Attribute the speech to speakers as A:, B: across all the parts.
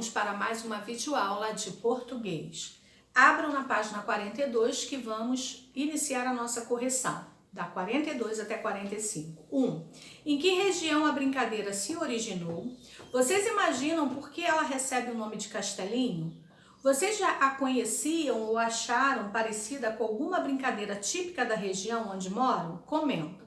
A: Vamos para mais uma videoaula de português. Abram na página 42 que vamos iniciar a nossa correção, da 42 até 45. 1. Em que região a brincadeira se originou? Vocês imaginam por que ela recebe o nome de Castelinho? Vocês já a conheciam ou acharam parecida com alguma brincadeira típica da região onde moram? Comenta.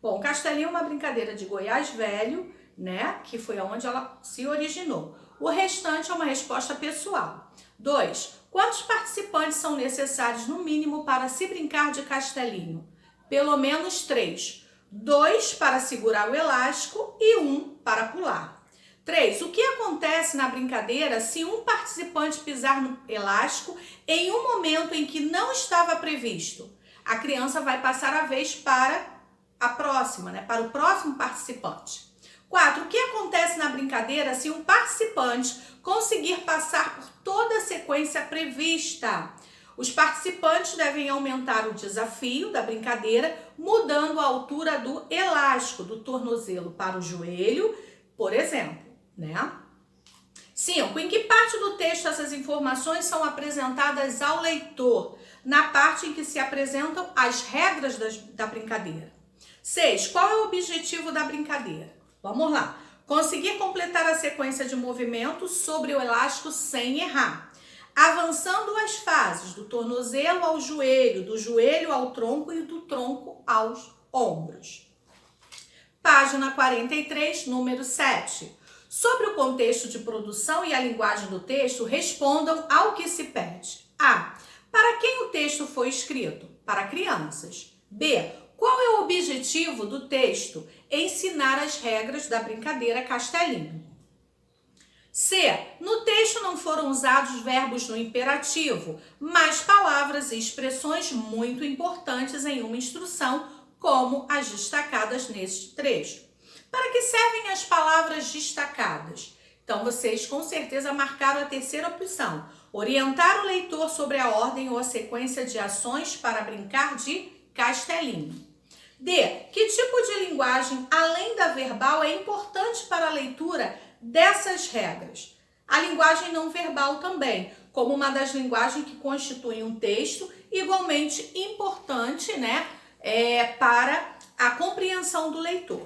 A: Bom, Castelinho é uma brincadeira de Goiás Velho, né? Que foi onde ela se originou. O restante é uma resposta pessoal. 2. Quantos participantes são necessários, no mínimo, para se brincar de Castelinho? Pelo menos 3. 2 para segurar o elástico e 1 para pular. 3. O que acontece na brincadeira se um participante pisar no elástico em um momento em que não estava previsto? A criança vai passar a vez para a próxima, né? Para o próximo participante. 4. O que acontece na brincadeira se um participante conseguir passar por toda a sequência prevista? Os participantes devem aumentar o desafio da brincadeira, mudando a altura do elástico, do tornozelo para o joelho, por exemplo, né? 5. Em que parte do texto essas informações são apresentadas ao leitor? Na parte em que se apresentam as regras da brincadeira. 6. Qual é o objetivo da brincadeira? Vamos lá. Conseguir completar a sequência de movimentos sobre o elástico sem errar. Avançando as fases do tornozelo ao joelho, do joelho ao tronco e do tronco aos ombros. Página 43, número 7. Sobre o contexto de produção e a linguagem do texto, respondam ao que se pede. A. Para quem o texto foi escrito? Para crianças. B. Qual é o objetivo do texto? Ensinar as regras da brincadeira Castelinho. C. No texto não foram usados verbos no imperativo, mas palavras e expressões muito importantes em uma instrução, como as destacadas neste trecho. Para que servem as palavras destacadas? Então, vocês com certeza marcaram a terceira opção. Orientar o leitor sobre a ordem ou a sequência de ações para brincar de Castelinho. D. Que tipo de linguagem, além da verbal, é importante para a leitura dessas regras? A linguagem não verbal também, como uma das linguagens que constituem um texto, igualmente importante, né, para a compreensão do leitor.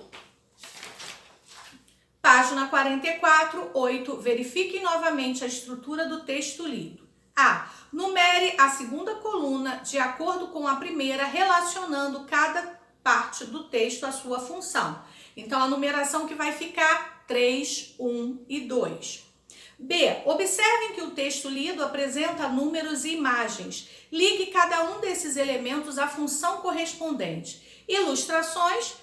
A: Página 44, 8. Verifique novamente a estrutura do texto lido. A. Numere a segunda coluna de acordo com a primeira, relacionando cada parte do texto à sua função. Então, a numeração que vai ficar 3, 1 e 2. B. Observem que o texto lido apresenta números e imagens. Ligue cada um desses elementos à função correspondente. Ilustrações,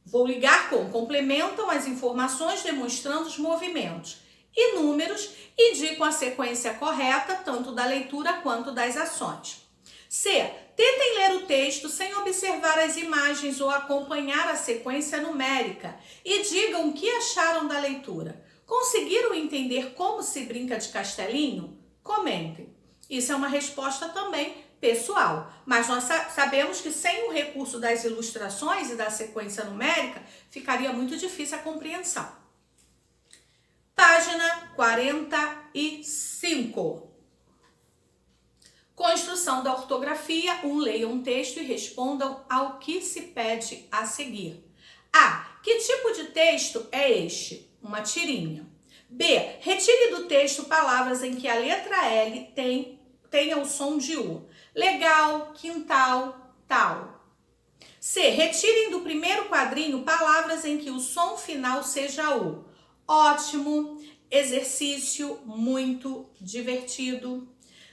A: vou ligar com, complementam as informações demonstrando os movimentos. E números indicam a sequência correta, tanto da leitura quanto das ações. C. Tentem ler o texto sem observar as imagens ou acompanhar a sequência numérica e digam o que acharam da leitura. Conseguiram entender como se brinca de Castelinho? Comentem. Isso é uma resposta também pessoal, mas nós sabemos que sem o recurso das ilustrações e da sequência numérica, ficaria muito difícil a compreensão. Página 45. Construção da ortografia. 1. Leiam um texto e respondam ao que se pede a seguir. A. Que tipo de texto é este? Uma tirinha. B. Retire do texto palavras em que a letra L tenha o som de U. Legal, quintal, tal. C. Retirem do primeiro quadrinho palavras em que o som final seja U. Ótimo, exercício, muito, divertido.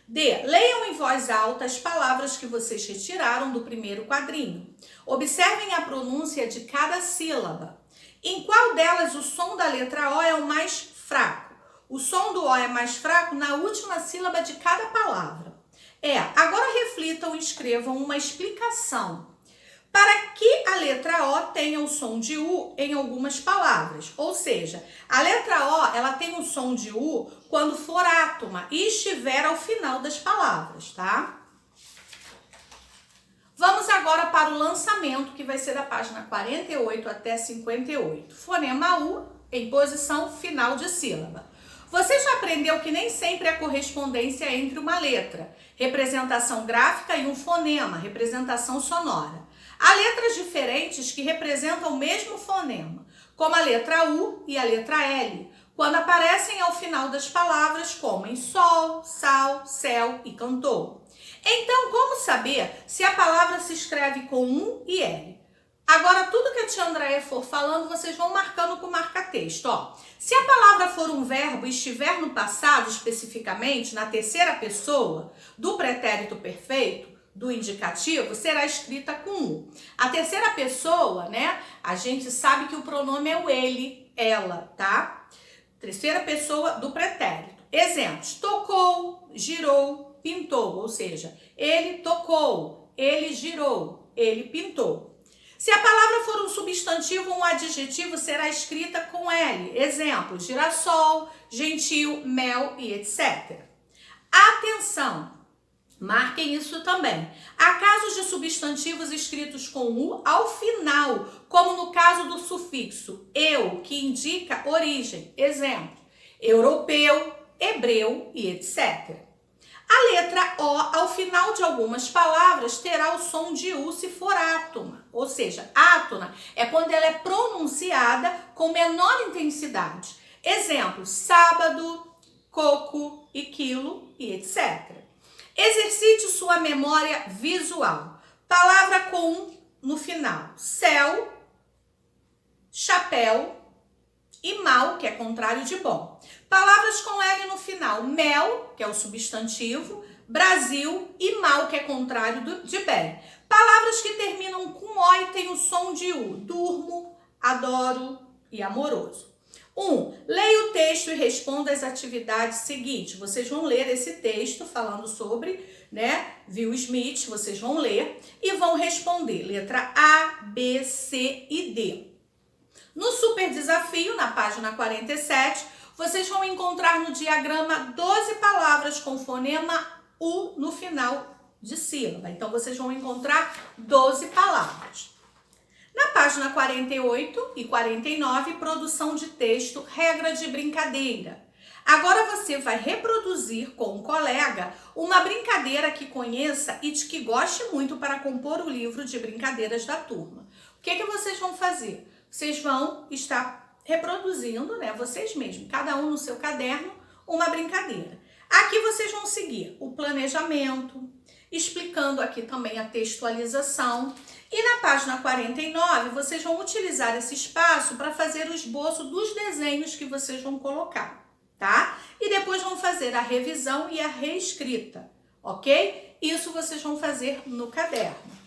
A: D. Leiam em voz alta as palavras que vocês retiraram do primeiro quadrinho. Observem a pronúncia de cada sílaba. Em qual delas o som da letra O é o mais fraco? O som do O é mais fraco na última sílaba de cada palavra. Agora reflitam e escrevam uma explicação para que a letra O tenha o som de U em algumas palavras. Ou seja, a letra O ela tem o som de U quando for átoma e estiver ao final das palavras, tá? Vamos agora para o lançamento, que vai ser da página 48 até 58. Fonema U em posição final de sílaba. Você já aprendeu que nem sempre há correspondência entre uma letra, representação gráfica, e um fonema, representação sonora. Há letras diferentes que representam o mesmo fonema, como a letra U e a letra L, quando aparecem ao final das palavras, como em sol, sal, céu e cantor. Então, como saber se a palavra se escreve com U e L? Agora, tudo que a tia Andréia for falando, vocês vão marcando com marca-texto. Se a palavra for um verbo e estiver no passado, especificamente, na terceira pessoa, do pretérito perfeito, do indicativo, será escrita com U. A terceira pessoa, né, a gente sabe que o pronome é o ele, ela, tá? Terceira pessoa do pretérito. Exemplos: tocou, girou, pintou. Ou seja, ele tocou, ele girou, ele pintou. Se a palavra for um substantivo ou um adjetivo, será escrita com L. Exemplo: girassol, gentil, mel e etc. Atenção! Marquem isso também. Há casos de substantivos escritos com U ao final, como no caso do sufixo eu, que indica origem. Exemplo: europeu, hebreu e etc. A letra O, ao final de algumas palavras, terá o som de U se for átona. Ou seja, átona é quando ela é pronunciada com menor intensidade. Exemplo: sábado, coco e quilo e etc. Exercite sua memória visual. Palavra com U no final: céu, chapéu e mal, que é contrário de bom. Palavras com L no final: mel, que é o substantivo, Brasil e mal, que é contrário de bem. Palavras que terminam com O e têm o som de U: durmo, adoro e amoroso. 1. Leia o texto e responda as atividades seguintes. Vocês vão ler esse texto falando sobre, Will Smith, vocês vão ler e vão responder letra A, B, C e D. No super desafio, na página 47, vocês vão encontrar no diagrama 12 palavras com fonema U no final de sílaba. Então, vocês vão encontrar 12 palavras. Na página 48 e 49, produção de texto, regra de brincadeira. Agora você vai reproduzir com um colega uma brincadeira que conheça e de que goste muito para compor o livro de brincadeiras da turma. O que vocês vão fazer? Vocês vão estar reproduzindo, vocês mesmos, cada um no seu caderno, uma brincadeira. Aqui vocês vão seguir o planejamento, explicando aqui também a textualização. E na página 49, vocês vão utilizar esse espaço para fazer o esboço dos desenhos que vocês vão colocar, tá? E depois vão fazer a revisão e a reescrita, ok? Isso vocês vão fazer no caderno.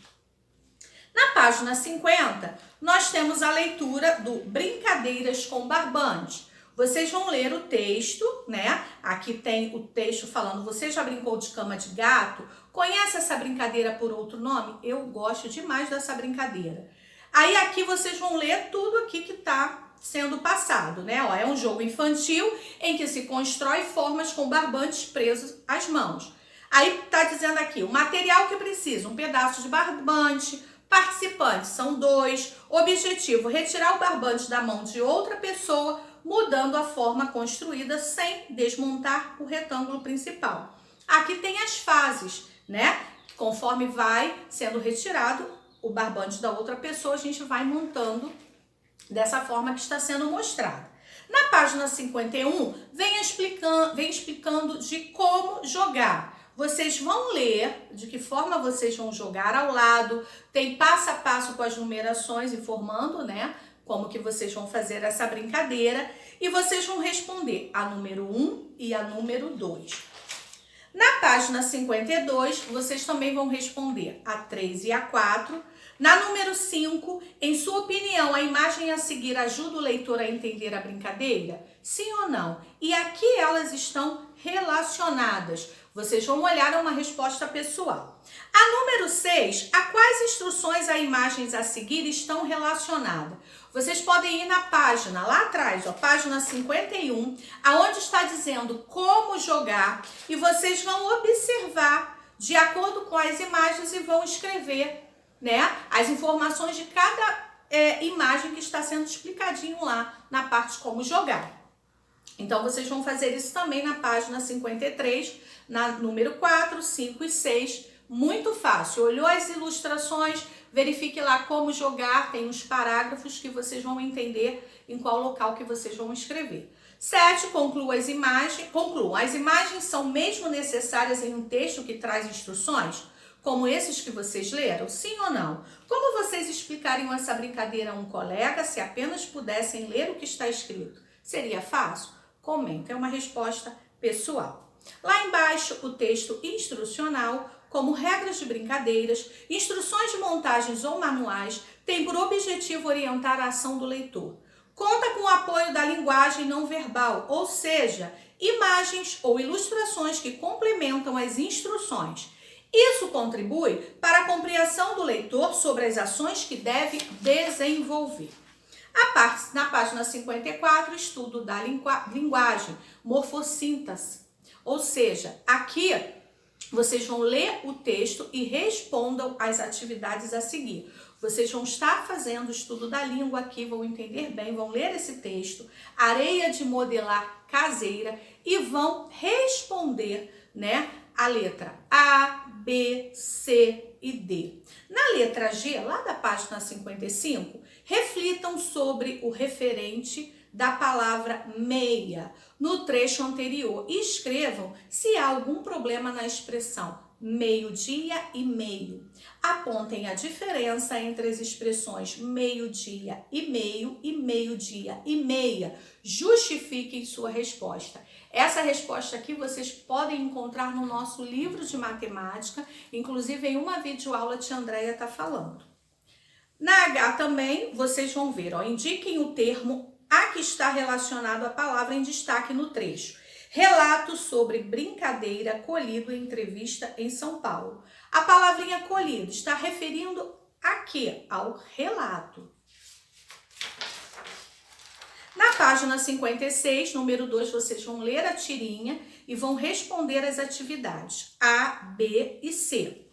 A: Na página 50, nós temos a leitura do Brincadeiras com Barbante. Vocês vão ler o texto, Aqui tem o texto falando: você já brincou de cama de gato? Conhece essa brincadeira por outro nome? Eu gosto demais dessa brincadeira. Aí aqui vocês vão ler tudo aqui que está sendo passado, É um jogo infantil em que se constrói formas com barbantes presos às mãos. Aí tá dizendo aqui o material que precisa: um pedaço de barbante. Participantes são 2. Objetivo: retirar o barbante da mão de outra pessoa, mudando a forma construída sem desmontar o retângulo principal. Aqui tem as fases, Conforme vai sendo retirado o barbante da outra pessoa, a gente vai montando dessa forma que está sendo mostrada. Na página 51, vem explicando de como jogar. Vocês vão ler de que forma vocês vão jogar ao lado, tem passo a passo com as numerações informando, como que vocês vão fazer essa brincadeira, e vocês vão responder a número 1 e a número 2. Na página 52, vocês também vão responder a 3 e a 4. Na número 5, em sua opinião, a imagem a seguir ajuda o leitor a entender a brincadeira? Sim ou não? E aqui elas estão relacionadas. Vocês vão olhar uma resposta pessoal. A número 6, a quais instruções a imagens a seguir estão relacionadas? Vocês podem ir na página, lá atrás, página 51, aonde está dizendo como jogar, e vocês vão observar de acordo com as imagens e vão escrever, as informações de cada imagem que está sendo explicadinho lá na parte como jogar. Então, vocês vão fazer isso também na página 53, na número 4, 5 e 6. Muito fácil. Olhou as ilustrações, verifique lá como jogar, tem uns parágrafos que vocês vão entender em qual local que vocês vão escrever. 7, concluam as imagens. As imagens são mesmo necessárias em um texto que traz instruções, como esses que vocês leram? Sim ou não? Como vocês explicariam essa brincadeira a um colega se apenas pudessem ler o que está escrito? Seria fácil? Comenta, é uma resposta pessoal. Lá embaixo, o texto instrucional, como regras de brincadeiras, instruções de montagens ou manuais, tem por objetivo orientar a ação do leitor. Conta com o apoio da linguagem não verbal, ou seja, imagens ou ilustrações que complementam as instruções. Isso contribui para a compreensão do leitor sobre as ações que deve desenvolver. Na página 54, estudo da linguagem, morfossíntese. Ou seja, aqui vocês vão ler o texto e respondam as atividades a seguir. Vocês vão estar fazendo o estudo da língua aqui, vão entender bem, vão ler esse texto, areia de modelar caseira, e vão responder, né, a letra A, B, C e D. Na letra G, lá da página 55, reflitam sobre o referente da palavra meia no trecho anterior e escrevam se há algum problema na expressão meio-dia e meio. Apontem a diferença entre as expressões meio-dia e meio-dia e meia. Justifiquem sua resposta. Essa resposta aqui vocês podem encontrar no nosso livro de matemática, inclusive em uma videoaula que a Andréia está falando. Na H também, vocês vão ver, ó, indiquem o termo a que está relacionado à palavra em destaque no trecho. Relato sobre brincadeira colhido em entrevista em São Paulo. A palavrinha colhido está referindo a quê? Ao relato. Na página 56, número 2, vocês vão ler a tirinha e vão responder as atividades A, B e C.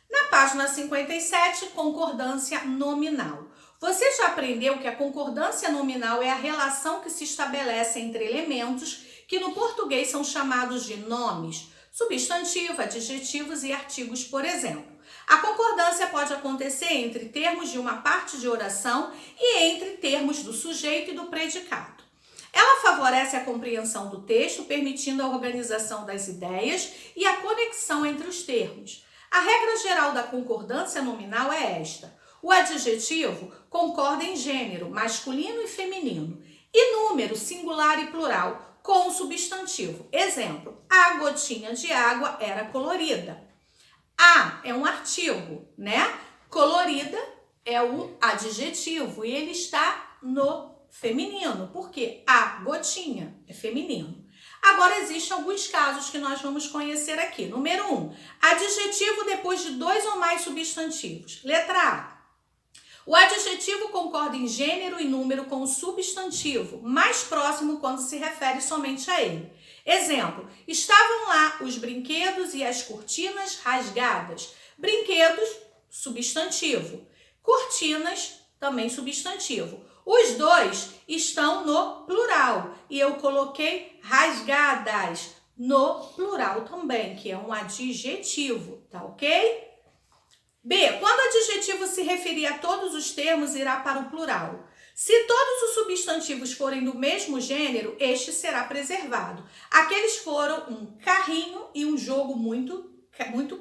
A: Na página 57, concordância nominal. Você já aprendeu que a concordância nominal é a relação que se estabelece entre elementos que no português são chamados de nomes, substantivo, adjetivos e artigos, por exemplo. A concordância pode acontecer entre termos de uma parte de oração e entre termos do sujeito e do predicado. Ela favorece a compreensão do texto, permitindo a organização das ideias e a conexão entre os termos. A regra geral da concordância nominal é esta: o adjetivo concorda em gênero, masculino e feminino, e número, singular e plural, com o substantivo. Exemplo, a gotinha de água era colorida. A é um artigo, né? Colorida é o adjetivo e ele está no feminino, porque a gotinha é feminino. Agora, existem alguns casos que nós vamos conhecer aqui. Número 1, adjetivo depois de 2 ou mais substantivos. Letra A. O adjetivo concorda em gênero e número com o substantivo, mais próximo quando se refere somente a ele. Exemplo, estavam lá os brinquedos e as cortinas rasgadas. Brinquedos, substantivo. Cortinas, também substantivo. Os dois estão no plural e eu coloquei rasgadas no plural também, que é um adjetivo, tá ok? B. Quando o adjetivo se referir a todos os termos, irá para o plural. Se todos os substantivos forem do mesmo gênero, este será preservado. Aqueles foram um carrinho e um jogo muito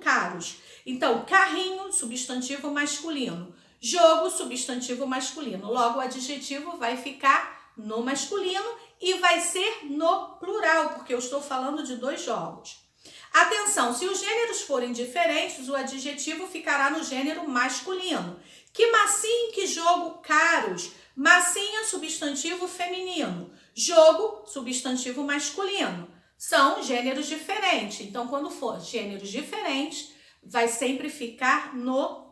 A: caros. Então, carrinho, substantivo masculino. Jogo, substantivo masculino. Logo, o adjetivo vai ficar no masculino e vai ser no plural, porque eu estou falando de 2 jogos. Atenção, se os gêneros forem diferentes, o adjetivo ficará no gênero masculino. Que massinha, que jogo, caros. Massinha, substantivo feminino. Jogo, substantivo masculino. São gêneros diferentes. Então, quando for gêneros diferentes, vai sempre ficar no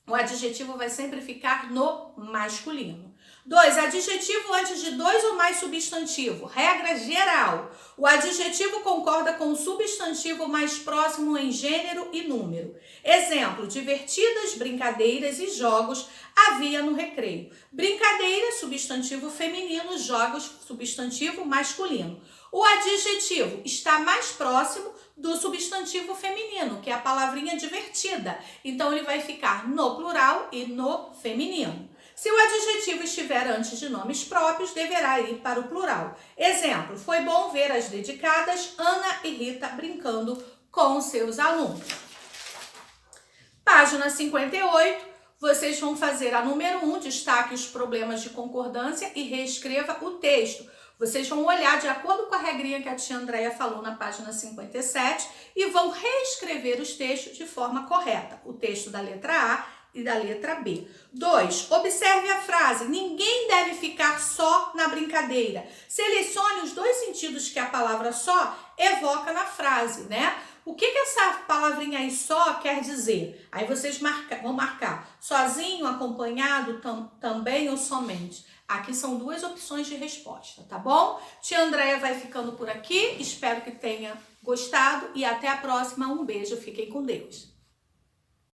A: o adjetivo vai sempre ficar no masculino. 2. Adjetivo antes de 2 ou mais substantivo. Regra geral. O adjetivo concorda com o substantivo mais próximo em gênero e número. Exemplo, divertidas brincadeiras e jogos havia no recreio. Brincadeira, substantivo feminino, jogos, substantivo masculino. O adjetivo está mais próximo do substantivo feminino, que é a palavrinha divertida. Então, ele vai ficar no plural e no feminino. Se o adjetivo estiver antes de nomes próprios, deverá ir para o plural. Exemplo, foi bom ver as dedicadas Ana e Rita brincando com seus alunos. Página 58, vocês vão fazer a número 1, destaque os problemas de concordância e reescreva o texto. Vocês vão olhar de acordo com a regrinha que a tia Andréia falou na página 57 e vão reescrever os textos de forma correta. O texto da letra A e da letra B. 2. Observe a frase. Ninguém deve ficar só na brincadeira. Selecione os dois sentidos que a palavra só evoca na frase, né? O que essa palavrinha aí só quer dizer? Aí vocês vão marcar sozinho, acompanhado, também ou somente. Aqui são duas opções de resposta, tá bom? Tia Andréia vai ficando por aqui. Espero que tenha gostado e até a próxima. Um beijo. Fiquem com Deus.